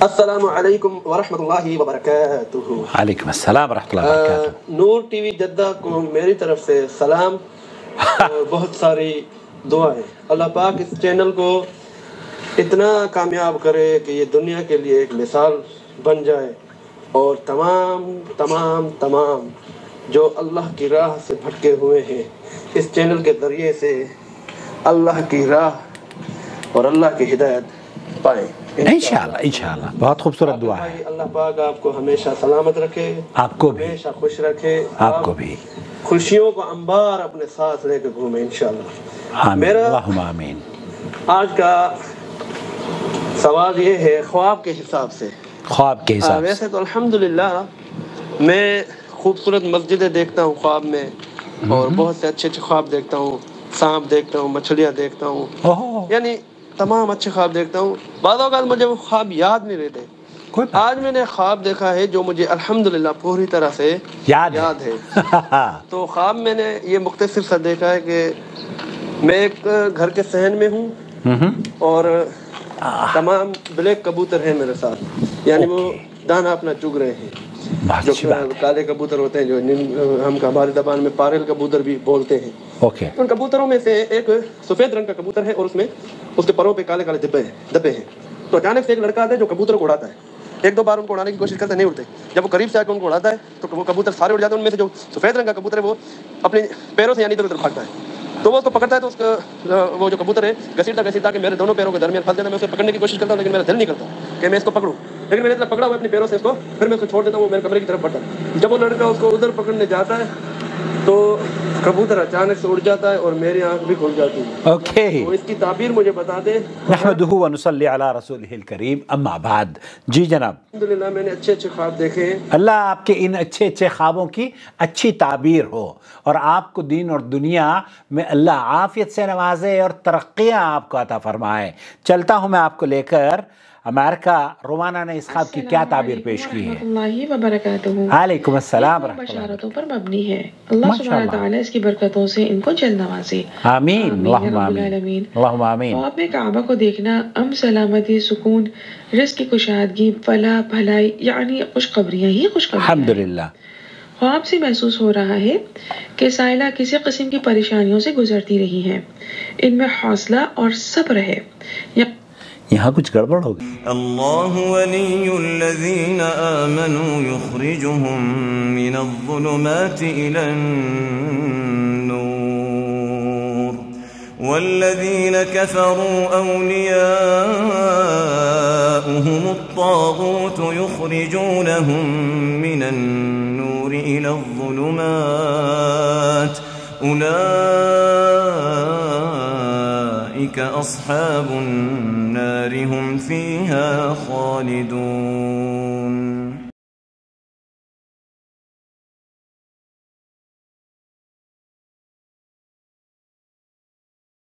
السلام علیکم ورحمۃ اللہ وبرکاتہ۔ وعلیکم السلام ورحمۃ اللہ وبرکاتہ۔ نور ٹی وی جدہ کو میری طرف سے سلام اور بہت ساری دعائیں۔ اللہ پاک اس چینل کو اتنا کامیاب کرے کہ یہ دنیا کے لیے ایک مثال بن جائے، اور تمام جو اللہ کی راہ سے بھٹکے ہوئے ہیں اس چینل کے ذریعے سے اللہ کی راہ اور اللہ کی ہدایت پائیں انشاءاللہ بہت خوبصورت دعا ہے۔ اللہ پاک آپ کو ہمیشہ سلامت رکھے، آپ کو بھی ہمیشہ خوش رکھے، آپ کو بھی خوشیوں کو انبار اپنے ساتھ لے کے گھومے انشاءاللہ۔ آمین میرا اللہم آمین۔ آج کا سوال یہ ہے خواب کے حساب سے۔ خواب کے حساب سے ویسے تو الحمدللہ میں خوبصورت مسجدیں دیکھتا ہوں خواب میں، اور بہت سے اچھے خواب دیکھتا ہوں، سانپ دیکھتا ہوں، مچھلیاں دیکھتا ہوں، یعنی تمام اچھے خواب دیکھتا ہوں۔ بعض اوقات مجھے وہ خواب یاد نہیں رہتے۔ آج میں نے خواب دیکھا ہے جو مجھے الحمدللہ پوری طرح سے یاد ہے۔ تو خواب میں نے یہ مختصر سا دیکھا ہے کہ میں ایک گھر کے صحن میں ہوں اور تمام بلیک کبوتر ہیں میرے ساتھ، یعنی وہ دانا اپنا چگ رہے ہیں۔ جو کالے کبوتر ہوتے ہیں جو ہم ہماری زبان میں پارل کبوتر بھی بولتے ہیں، ان کبوتروں میں سے ایک سفید رنگ کا کبوتر ہے اور اس میں اس کے پروں پہ کالے کالے دبے ہیں۔ تو اچانک سے ایک لڑکا آتا ہے جو کبوتر کو اڑاتا ہے، ایک دو بار ان کو اڑانے کی کوشش کرتا ہے، نہیں اڑتے۔ جب وہ قریب سے آ کے ان کو اڑاتا ہے تو وہ کبوتر سارے اڑ جاتے ہیں۔ ان میں سے جو سفید رنگ کا کبوتر ہے وہ اپنے پیروں سے یعنی ادھر ادھر بھاگتا ہے، تو وہ اس کو پکڑتا ہے، تو اس کا وہ جو کبوتر ہے گھسیٹتا کہ میرے دونوں پیروں کے درمیان پھنس جاتا ہے۔ میں اسے پکڑنے کی کوشش کرتا ہوں لیکن میرا دل نہیں کرتا کہ میں اس کو پکڑوں، لیکن میں نے پکڑا ہوا اپنے پیروں سے اس کو، پھر میں اس کو چھوڑ دیتا ہوں، وہ میرے کمرے کی طرف بڑھتا ہے۔ جب وہ لڑکا اس کو ادھر پکڑنے جاتا ہے تو کبوتر اچانک سے اڑ جاتا ہے اور میری آنکھ بھی کھل جاتی ہے۔ تو اس کی تعبیر مجھے بتا دے۔ نحمدہ ونصلی علی رسولہ الکریم، اما بعد۔ جی جناب، الحمدللہ میں نے اچھے خواب دیکھے ہیں۔ اللہ آپ کے ان اچھے خوابوں کی اچھی تعبیر ہو، اور آپ کو دین اور دنیا میں اللہ عافیت سے نوازے اور ترقیاں آپ کو عطا فرمائے۔ چلتا ہوں میں آپ کو لے کر امریکہ۔ رومانہ نے اس خواب کی کیا تعبیر پیش کی ہے؟ اللہ وبرکاتہ۔ علیکم السلام ورحمۃ اللہ۔ بشارتوں پر مبنی ہے۔ اللہ سبحانہ تعالیٰ اس کی برکتوں سے ان کو جلد نوازے۔ آمین اللہم آمین اللہم آمین۔ خواب میں کعبہ کو دیکھنا امن، سلامتی، سکون، رزق کی کشادگی، فلاح، بھلائی، یعنی خوشخبریاں ہی خوشخبریاں۔ الحمدللہ۔ خواب سے محسوس ہو رہا ہے کہ سائلہ کسی قسم کی پریشانیوں سے گزرتی رہی ہیں، ان میں حوصلہ اور صبر ہے۔ یہاں کچھ گڑبڑ ہو گئی۔ اللہ ولی الذین آمنوا یخرجهم من الظلمات الى النور والذین کفروا اولیاؤهم الطاغوت یخرجونهم من النور الى الظلمات أولئك أصحاب النار هم فيها خالدون۔